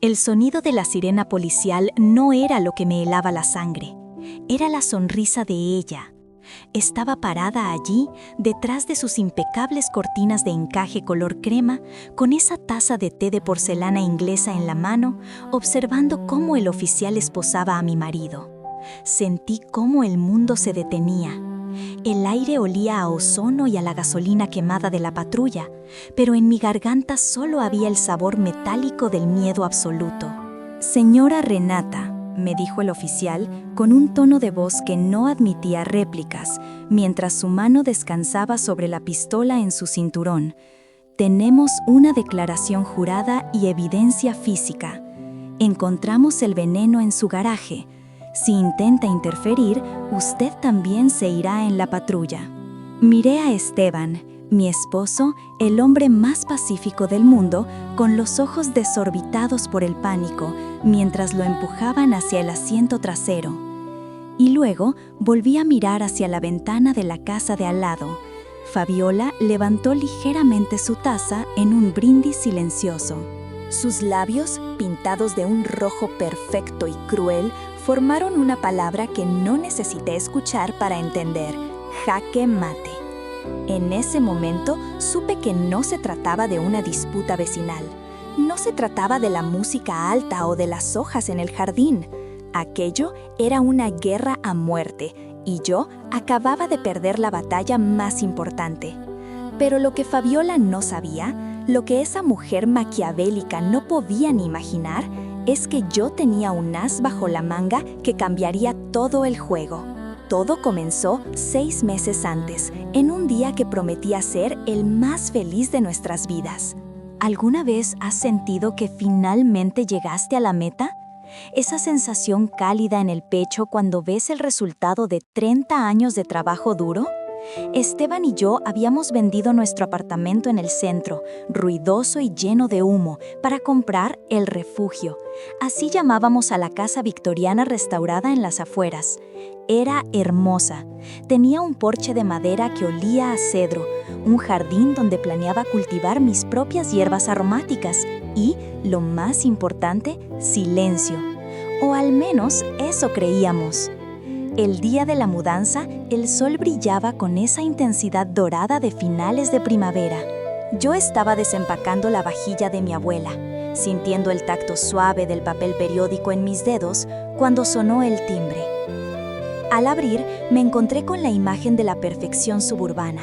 El sonido de la sirena policial no era lo que me helaba la sangre, era la sonrisa de ella. Estaba parada allí, detrás de sus impecables cortinas de encaje color crema, con esa taza de té de porcelana inglesa en la mano, observando cómo el oficial esposaba a mi marido. Sentí cómo el mundo se detenía. El aire olía a ozono y a la gasolina quemada de la patrulla, pero en mi garganta solo había el sabor metálico del miedo absoluto. «Señora Renata», me dijo el oficial con un tono de voz que no admitía réplicas, mientras su mano descansaba sobre la pistola en su cinturón. «Tenemos una declaración jurada y evidencia física. Encontramos el veneno en su garaje. Si intenta interferir, usted también se irá en la patrulla». Miré a Esteban, mi esposo, el hombre más pacífico del mundo, con los ojos desorbitados por el pánico, mientras lo empujaban hacia el asiento trasero. Y luego volví a mirar hacia la ventana de la casa de al lado. Fabiola levantó ligeramente su taza en un brindis silencioso. Sus labios, pintados de un rojo perfecto y cruel, formaron una palabra que no necesité escuchar para entender: jaque mate. En ese momento supe que no se trataba de una disputa vecinal. No se trataba de la música alta o de las hojas en el jardín. Aquello era una guerra a muerte, y yo acababa de perder la batalla más importante. Pero lo que Fabiola no sabía, lo que esa mujer maquiavélica no podía ni imaginar, es que yo tenía un as bajo la manga que cambiaría todo el juego. Todo comenzó 6 meses antes, en un día que prometía ser el más feliz de nuestras vidas. ¿Alguna vez has sentido que finalmente llegaste a la meta? Esa sensación cálida en el pecho cuando ves el resultado de 30 años de trabajo duro. Esteban y yo habíamos vendido nuestro apartamento en el centro, ruidoso y lleno de humo, para comprar El Refugio. Así llamábamos a la casa victoriana restaurada en las afueras. Era hermosa. Tenía un porche de madera que olía a cedro, un jardín donde planeaba cultivar mis propias hierbas aromáticas y, lo más importante, silencio. O al menos eso creíamos. El día de la mudanza, el sol brillaba con esa intensidad dorada de finales de primavera. Yo estaba desempacando la vajilla de mi abuela, sintiendo el tacto suave del papel periódico en mis dedos cuando sonó el timbre. Al abrir, me encontré con la imagen de la perfección suburbana.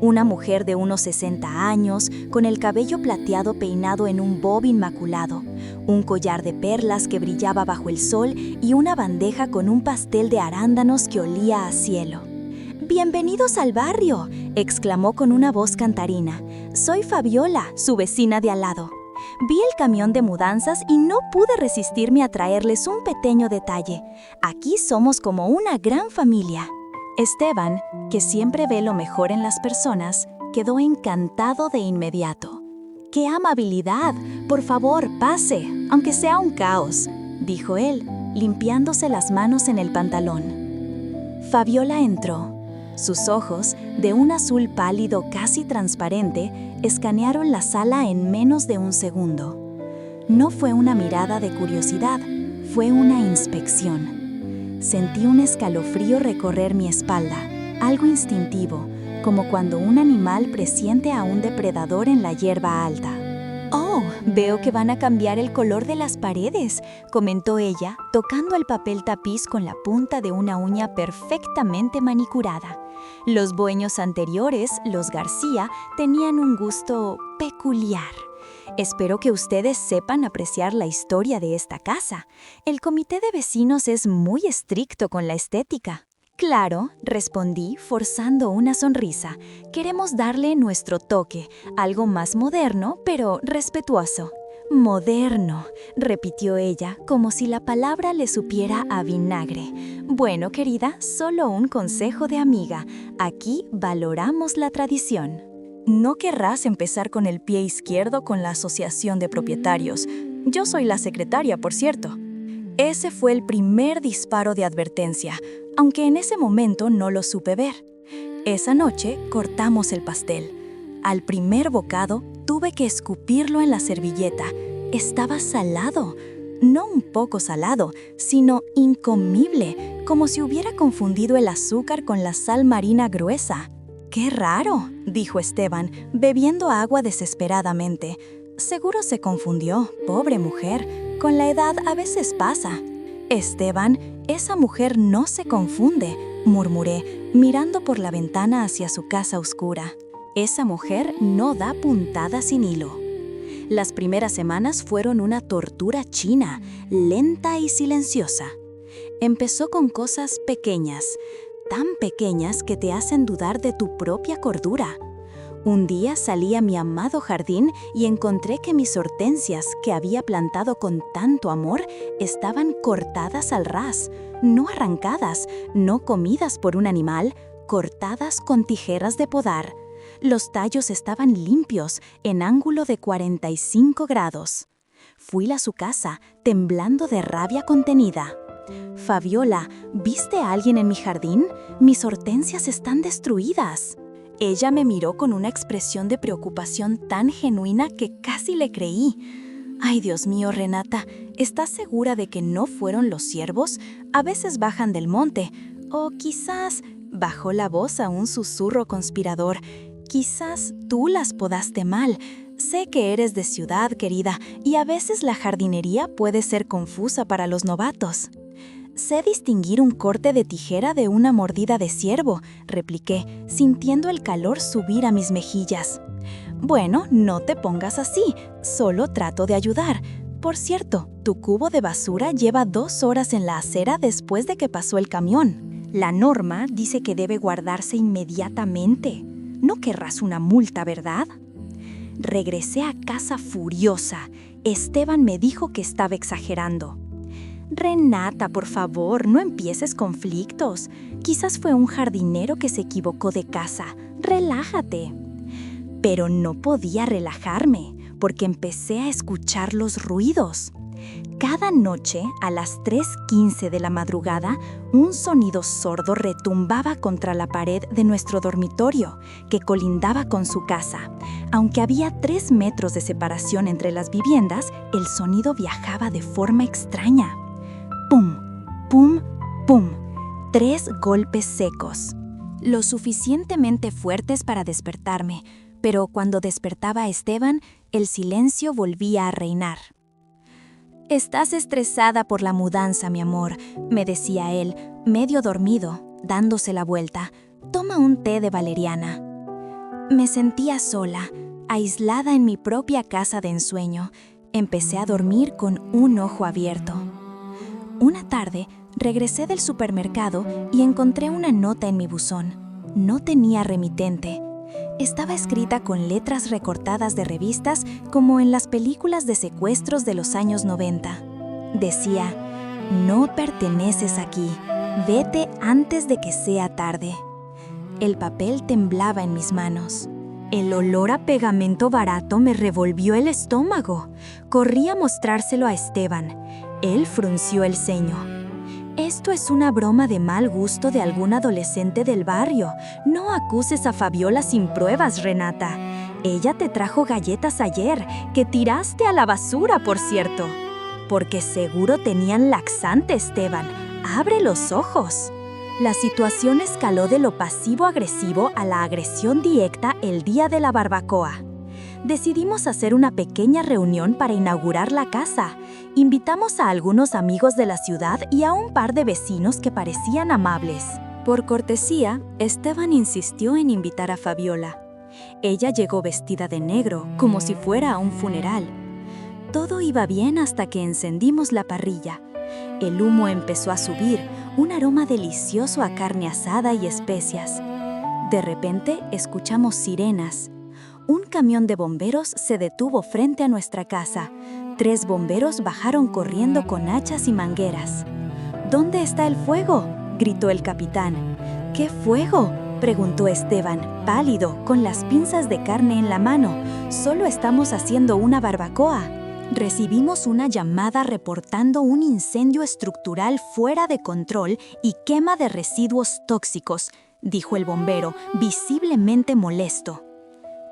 Una mujer de unos 60 años, con el cabello plateado peinado en un bob inmaculado, un collar de perlas que brillaba bajo el sol y una bandeja con un pastel de arándanos que olía a cielo. «¡Bienvenidos al barrio!», exclamó con una voz cantarina. «Soy Fabiola, su vecina de al lado. Vi el camión de mudanzas y no pude resistirme a traerles un pequeño detalle. Aquí somos como una gran familia». Esteban, que siempre ve lo mejor en las personas, quedó encantado de inmediato. «¡Qué amabilidad! Por favor, pase, aunque sea un caos», dijo él, limpiándose las manos en el pantalón. Fabiola entró. Sus ojos, de un azul pálido casi transparente, escanearon la sala en menos de un segundo. No fue una mirada de curiosidad, fue una inspección. Sentí un escalofrío recorrer mi espalda, algo instintivo, como cuando un animal presiente a un depredador en la hierba alta. «Oh, veo que van a cambiar el color de las paredes», comentó ella, tocando el papel tapiz con la punta de una uña perfectamente manicurada. Los dueños anteriores, los García, tenían un gusto peculiar. «Espero que ustedes sepan apreciar la historia de esta casa. El comité de vecinos es muy estricto con la estética». «Claro», respondí, forzando una sonrisa. «Queremos darle nuestro toque, algo más moderno, pero respetuoso». «Moderno», repitió ella, como si la palabra le supiera a vinagre. «Bueno, querida, solo un consejo de amiga. Aquí valoramos la tradición». «No querrás empezar con el pie izquierdo con la asociación de propietarios. Yo soy la secretaria, por cierto». Ese fue el primer disparo de advertencia, aunque en ese momento no lo supe ver. Esa noche cortamos el pastel. Al primer bocado tuve que escupirlo en la servilleta Estaba salado. No un poco salado, sino incomible, como si hubiera confundido el azúcar con la sal marina gruesa. «¡Qué raro!», dijo Esteban, bebiendo agua desesperadamente. «Seguro se confundió, pobre mujer. Con la edad a veces pasa». «Esteban, esa mujer no se confunde», murmuré, mirando por la ventana hacia su casa oscura. «Esa mujer no da puntada sin hilo». Las primeras semanas fueron una tortura china, lenta y silenciosa. Empezó con cosas pequeñas, tan pequeñas que te hacen dudar de tu propia cordura. Un día salí a mi amado jardín y encontré que mis hortensias, que había plantado con tanto amor, estaban cortadas al ras, no arrancadas, no comidas por un animal, cortadas con tijeras de podar. Los tallos estaban limpios, en ángulo de 45 grados. Fui a su casa, temblando de rabia contenida. «Fabiola, ¿viste a alguien en mi jardín? Mis hortensias están destruidas». Ella me miró con una expresión de preocupación tan genuina que casi le creí. «Ay, Dios mío, Renata, ¿estás segura de que no fueron los ciervos? A veces bajan del monte. O quizás», bajó la voz a un susurro conspirador, «quizás tú las podaste mal. Sé que eres de ciudad, querida, y a veces la jardinería puede ser confusa para los novatos». «Sé distinguir un corte de tijera de una mordida de ciervo», repliqué, sintiendo el calor subir a mis mejillas. «Bueno, no te pongas así, solo trato de ayudar. Por cierto, tu cubo de basura lleva 2 horas en la acera después de que pasó el camión. La norma dice que debe guardarse inmediatamente. No querrás una multa, ¿verdad?». Regresé a casa furiosa. Esteban me dijo que estaba exagerando. «Renata, por favor, no empieces conflictos. Quizás fue un jardinero que se equivocó de casa. Relájate». Pero no podía relajarme, porque empecé a escuchar los ruidos. Cada noche, a las 3:15 de la madrugada, un sonido sordo retumbaba contra la pared de nuestro dormitorio, que colindaba con su casa. Aunque había 3 metros de separación entre las viviendas, el sonido viajaba de forma extraña. Pum, pum, pum. 3 golpes secos. Lo suficientemente fuertes para despertarme, pero cuando despertaba a Esteban, el silencio volvía a reinar. «Estás estresada por la mudanza, mi amor», me decía él, medio dormido, dándose la vuelta. «Toma un té de valeriana». Me sentía sola, aislada en mi propia casa de ensueño. Empecé a dormir con un ojo abierto. Una tarde, regresé del supermercado y encontré una nota en mi buzón. No tenía remitente. Estaba escrita con letras recortadas de revistas como en las películas de secuestros de los años 90. Decía: «No perteneces aquí. Vete antes de que sea tarde». El papel temblaba en mis manos. El olor a pegamento barato me revolvió el estómago. Corrí a mostrárselo a Esteban. Él frunció el ceño. «Esto es una broma de mal gusto de algún adolescente del barrio. No acuses a Fabiola sin pruebas, Renata. Ella te trajo galletas ayer, que tiraste a la basura, por cierto». «Porque seguro tenían laxante, Esteban. Abre los ojos». La situación escaló de lo pasivo-agresivo a la agresión directa el día de la barbacoa. Decidimos hacer una pequeña reunión para inaugurar la casa. Invitamos a algunos amigos de la ciudad y a un par de vecinos que parecían amables. Por cortesía, Esteban insistió en invitar a Fabiola. Ella llegó vestida de negro, como si fuera a un funeral. Todo iba bien hasta que encendimos la parrilla. El humo empezó a subir, un aroma delicioso a carne asada y especias. De repente, escuchamos sirenas. Un camión de bomberos se detuvo frente a nuestra casa. 3 bomberos bajaron corriendo con hachas y mangueras. «¿Dónde está el fuego?», gritó el capitán. «¿Qué fuego?», preguntó Esteban, pálido, con las pinzas de carne en la mano. «Solo estamos haciendo una barbacoa». Recibimos una llamada reportando un incendio estructural fuera de control y quema de residuos tóxicos, dijo el bombero, visiblemente molesto.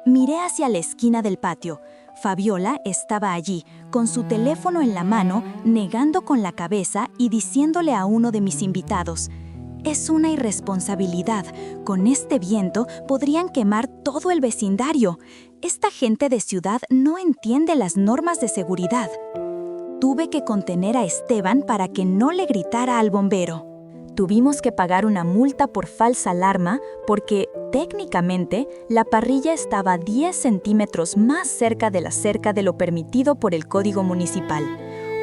Miré hacia la esquina del patio. Fabiola estaba allí, con su teléfono en la mano, negando con la cabeza y diciéndole a uno de mis invitados: «Es una irresponsabilidad. Con este viento podrían quemar todo el vecindario. Esta gente de ciudad no entiende las normas de seguridad». Tuve que contener a Esteban para que no le gritara al bombero. Tuvimos que pagar una multa por falsa alarma porque, técnicamente, la parrilla estaba 10 centímetros más cerca de la cerca de lo permitido por el código municipal,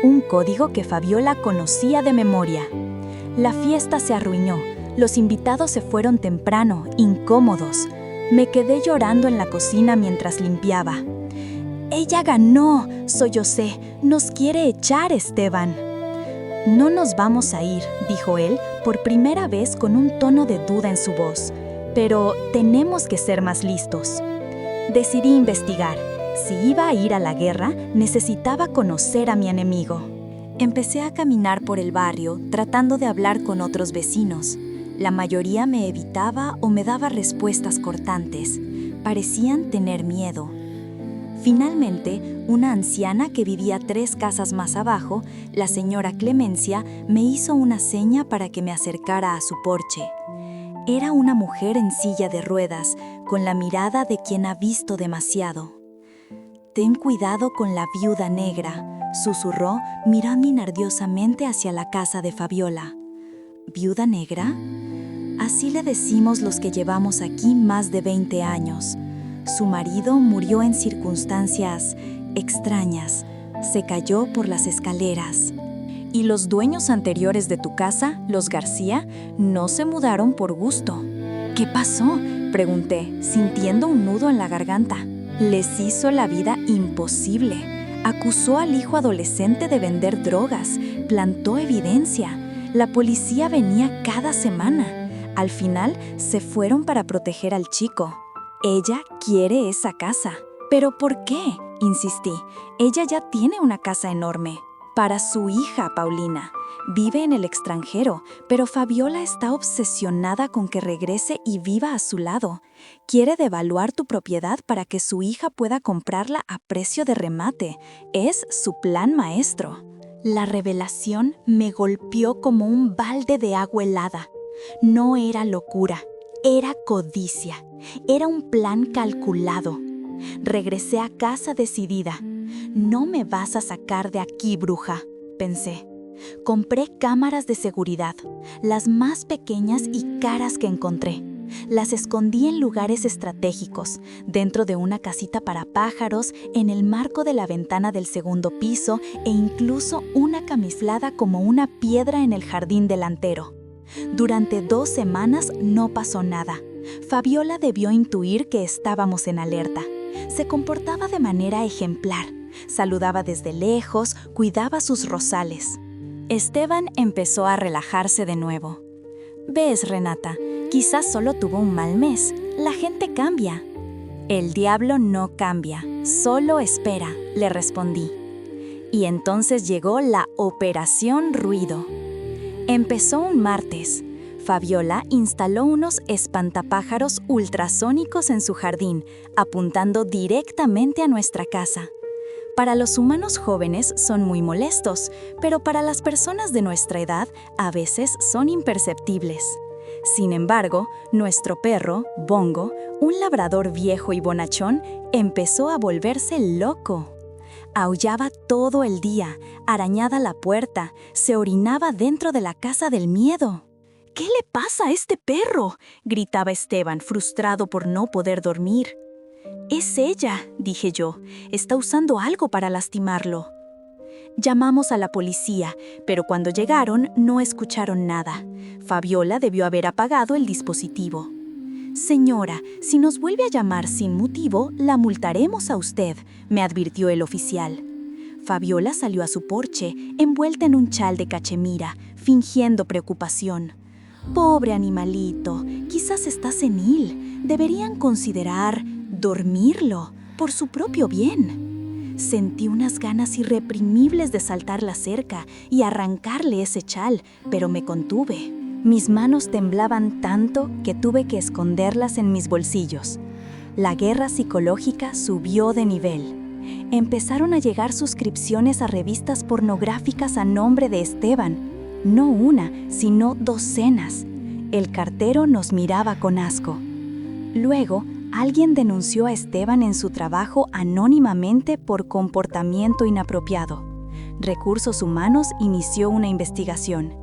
un código que Fabiola conocía de memoria. La fiesta se arruinó, los invitados se fueron temprano, incómodos. Me quedé llorando en la cocina mientras limpiaba. «Ella ganó», sollocé, «nos quiere echar, Esteban». «No nos vamos a ir», dijo él, por primera vez con un tono de duda en su voz. «Pero tenemos que ser más listos». Decidí investigar. Si iba a ir a la guerra, necesitaba conocer a mi enemigo. Empecé a caminar por el barrio, tratando de hablar con otros vecinos. La mayoría me evitaba o me daba respuestas cortantes. Parecían tener miedo. Finalmente, una anciana que vivía 3 casas más abajo, la señora Clemencia, me hizo una seña para que me acercara a su porche. Era una mujer en silla de ruedas, con la mirada de quien ha visto demasiado. «Ten cuidado con la viuda negra», susurró, mirando nerviosamente hacia la casa de Fabiola. «¿Viuda negra?» Así le decimos los que llevamos aquí más de 20 años. Su marido murió en circunstancias extrañas. Se cayó por las escaleras. ¿Y los dueños anteriores de tu casa, los García, no se mudaron por gusto?» «¿Qué pasó?», pregunté, sintiendo un nudo en la garganta. «Les hizo la vida imposible. Acusó al hijo adolescente de vender drogas, plantó evidencia. La policía venía cada semana. Al final, se fueron para proteger al chico. Ella quiere esa casa». «¿Pero por qué?», insistí. «Ella ya tiene una casa enorme». «Para su hija, Paulina. Vive en el extranjero, pero Fabiola está obsesionada con que regrese y viva a su lado. Quiere devaluar tu propiedad para que su hija pueda comprarla a precio de remate. Es su plan maestro». La revelación me golpeó como un balde de agua helada. No era locura, era codicia. Era un plan calculado. Regresé a casa decidida. «No me vas a sacar de aquí, bruja», pensé. Compré cámaras de seguridad, las más pequeñas y caras que encontré. Las escondí en lugares estratégicos, dentro de una casita para pájaros, en el marco de la ventana del segundo piso e incluso una camuflada como una piedra en el jardín delantero. Durante 2 semanas no pasó nada. Fabiola debió intuir que estábamos en alerta. Se comportaba de manera ejemplar. Saludaba desde lejos, cuidaba sus rosales. Esteban empezó a relajarse de nuevo. «Ves, Renata, quizás solo tuvo un mal mes. La gente cambia». «El diablo no cambia, solo espera», le respondí. Y entonces llegó la Operación Ruido. Empezó un martes. Fabiola instaló unos espantapájaros ultrasónicos en su jardín, apuntando directamente a nuestra casa. Para los humanos jóvenes son muy molestos, pero para las personas de nuestra edad a veces son imperceptibles. Sin embargo, nuestro perro, Bongo, un labrador viejo y bonachón, empezó a volverse loco. Aullaba todo el día, arañaba la puerta, se orinaba dentro de la casa del miedo. «¿Qué le pasa a este perro?», gritaba Esteban, frustrado por no poder dormir. «Es ella», dije yo. «Está usando algo para lastimarlo». Llamamos a la policía, pero cuando llegaron no escucharon nada. Fabiola debió haber apagado el dispositivo. «Señora, si nos vuelve a llamar sin motivo, la multaremos a usted», me advirtió el oficial. Fabiola salió a su porche, envuelta en un chal de cachemira, fingiendo preocupación. «Pobre animalito, quizás está senil. Deberían considerar dormirlo, por su propio bien». Sentí unas ganas irreprimibles de saltar la cerca y arrancarle ese chal, pero me contuve. Mis manos temblaban tanto que tuve que esconderlas en mis bolsillos. La guerra psicológica subió de nivel. Empezaron a llegar suscripciones a revistas pornográficas a nombre de Esteban. No una, sino docenas. El cartero nos miraba con asco. Luego, alguien denunció a Esteban en su trabajo anónimamente por comportamiento inapropiado. Recursos Humanos inició una investigación.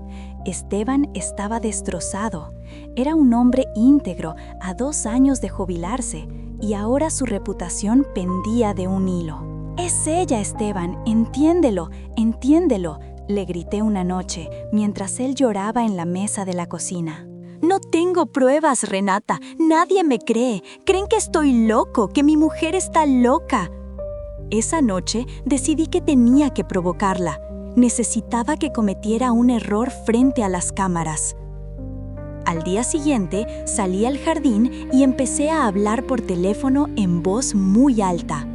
Esteban estaba destrozado. Era un hombre íntegro, a 2 años de jubilarse, y ahora su reputación pendía de un hilo. «Es ella, Esteban, entiéndelo, entiéndelo», le grité una noche, mientras él lloraba en la mesa de la cocina. «No tengo pruebas, Renata. Nadie me cree. Creen que estoy loco, que mi mujer está loca». Esa noche decidí que tenía que provocarla. Necesitaba que cometiera un error frente a las cámaras. Al día siguiente salí al jardín y empecé a hablar por teléfono en voz muy alta.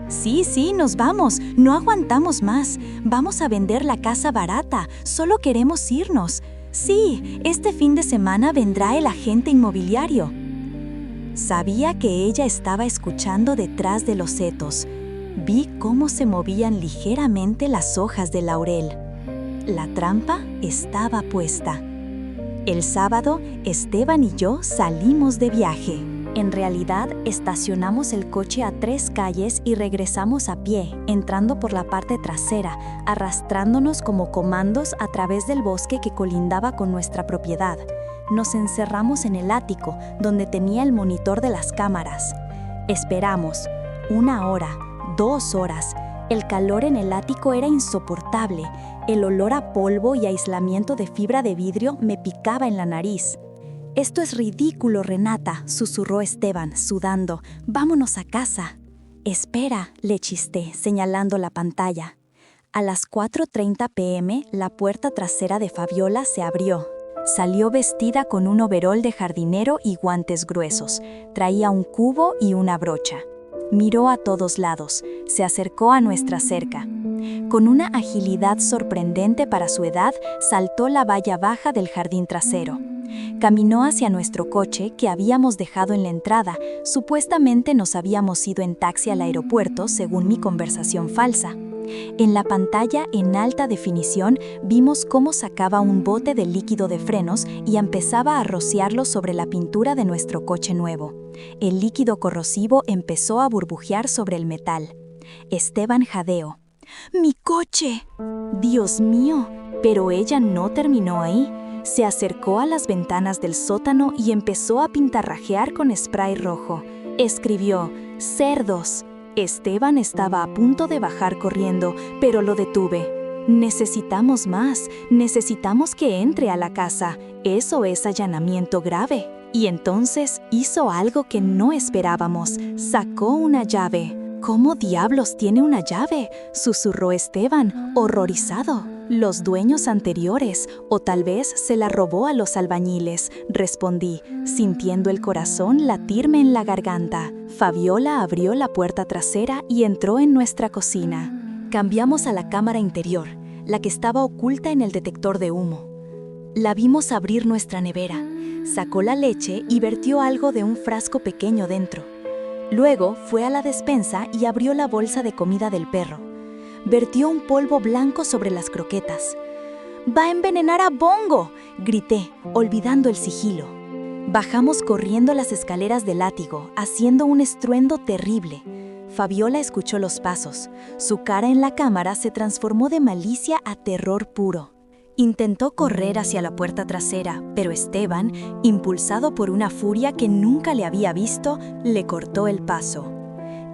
Sí, nos vamos, no aguantamos más. Vamos a vender la casa barata, solo queremos irnos. Sí, este fin de semana vendrá el agente inmobiliario. Sabía que ella estaba escuchando detrás de los setos. Vi cómo se movían ligeramente las hojas de laurel. La trampa estaba puesta. El sábado, Esteban y yo salimos de viaje. En realidad, estacionamos el coche a 3 calles y regresamos a pie, entrando por la parte trasera, arrastrándonos como comandos a través del bosque que colindaba con nuestra propiedad. Nos encerramos en el ático, donde tenía el monitor de las cámaras. Esperamos 1 hora, 2 horas. El calor en el ático era insoportable. El olor a polvo y aislamiento de fibra de vidrio me picaba en la nariz. «Esto es ridículo, Renata», susurró Esteban, sudando. «Vámonos a casa». «Espera», le chisté, señalando la pantalla. A las 4:30 p.m., la puerta trasera de Fabiola se abrió. Salió vestida con un overol de jardinero y guantes gruesos. Traía un cubo y una brocha. Miró a todos lados, se acercó a nuestra cerca. Con una agilidad sorprendente para su edad, saltó la valla baja del jardín trasero. Caminó hacia nuestro coche que habíamos dejado en la entrada. Supuestamente nos habíamos ido en taxi al aeropuerto, según mi conversación falsa. En la pantalla en alta definición vimos cómo sacaba un bote de líquido de frenos y empezaba a rociarlo sobre la pintura de nuestro coche nuevo. El líquido corrosivo empezó a burbujear sobre el metal. Esteban jadeó. «¡Mi coche!». «Dios mío», pero ella no terminó ahí. Se acercó a las ventanas del sótano y empezó a pintarrajear con spray rojo. Escribió: «Cerdos». Esteban estaba a punto de bajar corriendo, pero lo detuve. «Necesitamos más, necesitamos que entre a la casa. Eso es allanamiento grave». Y entonces hizo algo que no esperábamos. Sacó una llave. «¿Cómo diablos tiene una llave?», susurró Esteban, horrorizado. «Los dueños anteriores, o tal vez se la robó a los albañiles», respondí, sintiendo el corazón latirme en la garganta. Fabiola abrió la puerta trasera y entró en nuestra cocina. Cambiamos a la cámara interior, la que estaba oculta en el detector de humo. La vimos abrir nuestra nevera. Sacó la leche y vertió algo de un frasco pequeño dentro. Luego fue a la despensa y abrió la bolsa de comida del perro. Vertió un polvo blanco sobre las croquetas. «¡Va a envenenar a Bongo!», grité, olvidando el sigilo. Bajamos corriendo las escaleras del látigo, haciendo un estruendo terrible. Fabiola escuchó los pasos. Su cara en la cámara se transformó de malicia a terror puro. Intentó correr hacia la puerta trasera, pero Esteban, impulsado por una furia que nunca le había visto, le cortó el paso.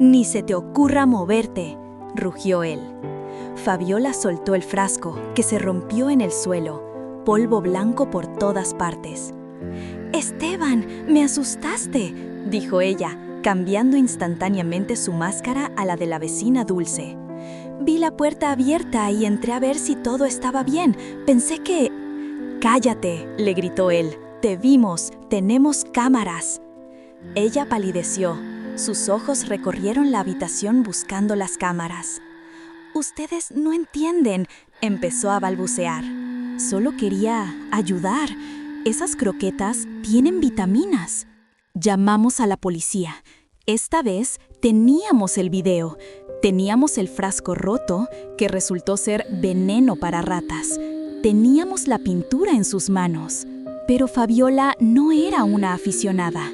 «Ni se te ocurra moverte», rugió él. Fabiola soltó el frasco, que se rompió en el suelo, polvo blanco por todas partes. «Esteban, me asustaste», dijo ella, cambiando instantáneamente su máscara a la de la vecina Dulce. «Vi la puerta abierta y entré a ver si todo estaba bien. Pensé que...». «Cállate», le gritó él. «Te vimos, tenemos cámaras». Ella palideció. Sus ojos recorrieron la habitación buscando las cámaras. «Ustedes no entienden», empezó a balbucear. «Solo quería ayudar. Esas croquetas tienen vitaminas». Llamamos a la policía. Esta vez teníamos el video. Teníamos el frasco roto, que resultó ser veneno para ratas. Teníamos la pintura en sus manos. Pero Fabiola no era una aficionada.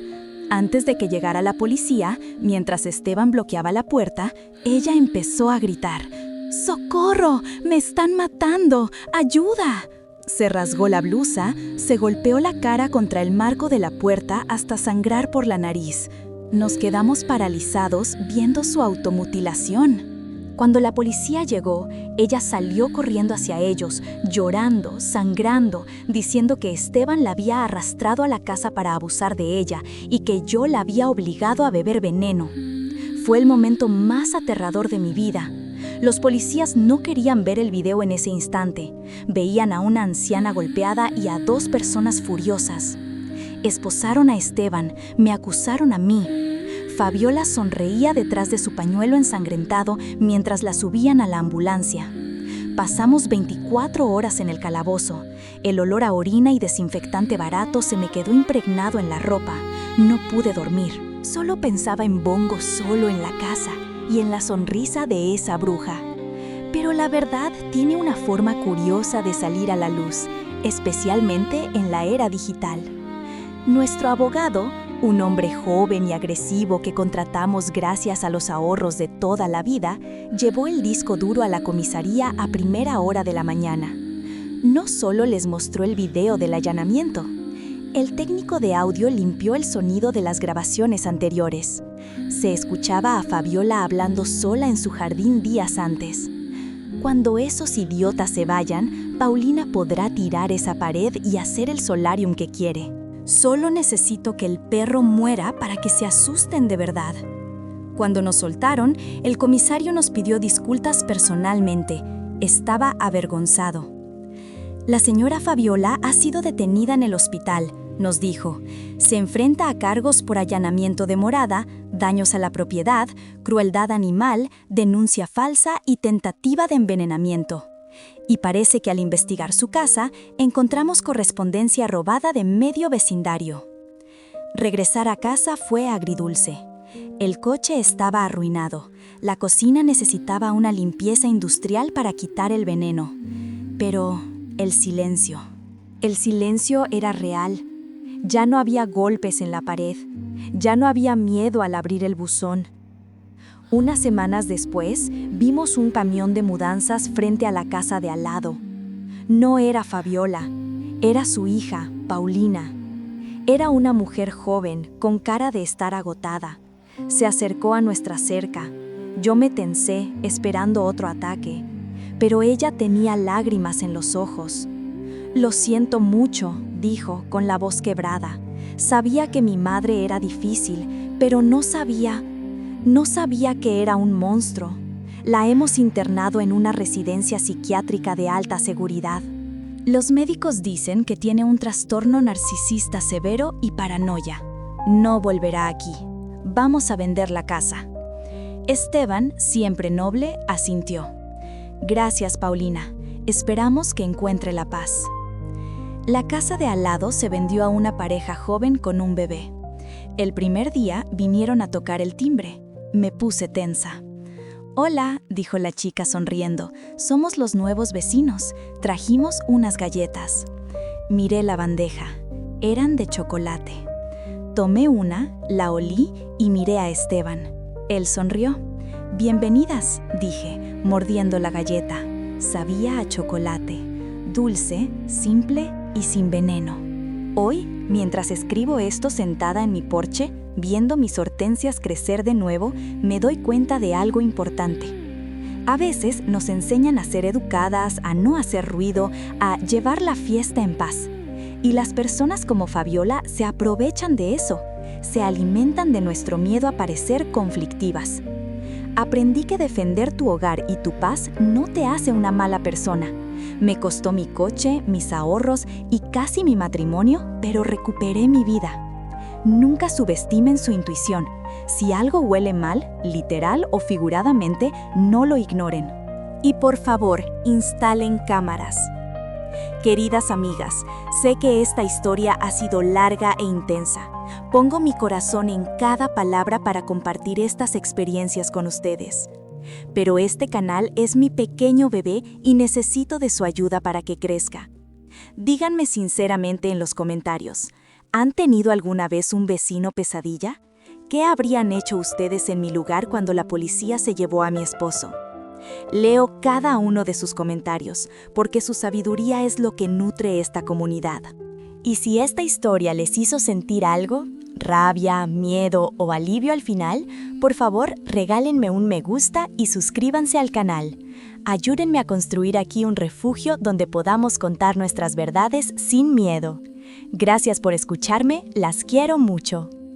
Antes de que llegara la policía, mientras Esteban bloqueaba la puerta, ella empezó a gritar: ¡Socorro! ¡Me están matando! ¡Ayuda! Se rasgó la blusa, se golpeó la cara contra el marco de la puerta hasta sangrar por la nariz. Nos quedamos paralizados viendo su automutilación. Cuando la policía llegó, ella salió corriendo hacia ellos, llorando, sangrando, diciendo que Esteban la había arrastrado a la casa para abusar de ella y que yo la había obligado a beber veneno. Fue el momento más aterrador de mi vida. Los policías no querían ver el video en ese instante. Veían a una anciana golpeada y a 2 personas furiosas. Esposaron a Esteban, me acusaron a mí. Fabiola sonreía detrás de su pañuelo ensangrentado mientras la subían a la ambulancia. Pasamos 24 horas en el calabozo. El olor a orina y desinfectante barato se me quedó impregnado en la ropa. No pude dormir. Solo pensaba en Bongo solo en la casa y en la sonrisa de esa bruja. Pero la verdad tiene una forma curiosa de salir a la luz, especialmente en la era digital. Nuestro abogado, un hombre joven y agresivo que contratamos gracias a los ahorros de toda la vida, llevó el disco duro a la comisaría a primera hora de la mañana. No solo les mostró el video del allanamiento. El técnico de audio limpió el sonido de las grabaciones anteriores. Se escuchaba a Fabiola hablando sola en su jardín días antes. Cuando esos idiotas se vayan, Paulina podrá tirar esa pared y hacer el solarium que quiere. Solo necesito que el perro muera para que se asusten de verdad. Cuando nos soltaron, el comisario nos pidió disculpas personalmente. Estaba avergonzado. La señora Fabiola ha sido detenida en el hospital, nos dijo. Se enfrenta a cargos por allanamiento de morada, daños a la propiedad, crueldad animal, denuncia falsa y tentativa de envenenamiento. Y parece que al investigar su casa, encontramos correspondencia robada de medio vecindario. Regresar a casa fue agridulce. El coche estaba arruinado. La cocina necesitaba una limpieza industrial para quitar el veneno. Pero el silencio. El silencio era real. Ya no había golpes en la pared. Ya no había miedo al abrir el buzón. Unas semanas después, vimos un camión de mudanzas frente a la casa de al lado. No era Fabiola, era su hija, Paulina. Era una mujer joven, con cara de estar agotada. Se acercó a nuestra cerca. Yo me tensé, esperando otro ataque. Pero ella tenía lágrimas en los ojos. «Lo siento mucho», dijo, con la voz quebrada. Sabía que mi madre era difícil, pero no sabía que era un monstruo. La hemos internado en una residencia psiquiátrica de alta seguridad. Los médicos dicen que tiene un trastorno narcisista severo y paranoia. No volverá aquí. Vamos a vender la casa. Esteban, siempre noble, asintió. Gracias, Paulina. Esperamos que encuentre la paz. La casa de al lado se vendió a una pareja joven con un bebé. El primer día vinieron a tocar el timbre. Me puse tensa. «Hola», dijo la chica sonriendo. «Somos los nuevos vecinos. Trajimos unas galletas». Miré la bandeja. Eran de chocolate. Tomé una, la olí y miré a Esteban. Él sonrió. «Bienvenidas», dije, mordiendo la galleta. Sabía a chocolate. Dulce, simple y sin veneno. Hoy, mientras escribo esto sentada en mi porche, viendo mis hortensias crecer de nuevo, me doy cuenta de algo importante. A veces nos enseñan a ser educadas, a no hacer ruido, a llevar la fiesta en paz. Y las personas como Fabiola se aprovechan de eso, se alimentan de nuestro miedo a parecer conflictivas. Aprendí que defender tu hogar y tu paz no te hace una mala persona. Me costó mi coche, mis ahorros y casi mi matrimonio, pero recuperé mi vida. Nunca subestimen su intuición. Si algo huele mal, literal o figuradamente, no lo ignoren. Y por favor, instalen cámaras. Queridas amigas, sé que esta historia ha sido larga e intensa. Pongo mi corazón en cada palabra para compartir estas experiencias con ustedes. Pero este canal es mi pequeño bebé y necesito de su ayuda para que crezca. Díganme sinceramente en los comentarios, ¿han tenido alguna vez un vecino pesadilla? ¿Qué habrían hecho ustedes en mi lugar cuando la policía se llevó a mi esposo? Leo cada uno de sus comentarios, porque su sabiduría es lo que nutre esta comunidad. Y si esta historia les hizo sentir algo, rabia, miedo o alivio al final, por favor regálenme un me gusta y suscríbanse al canal. Ayúdenme a construir aquí un refugio donde podamos contar nuestras verdades sin miedo. Gracias por escucharme, las quiero mucho.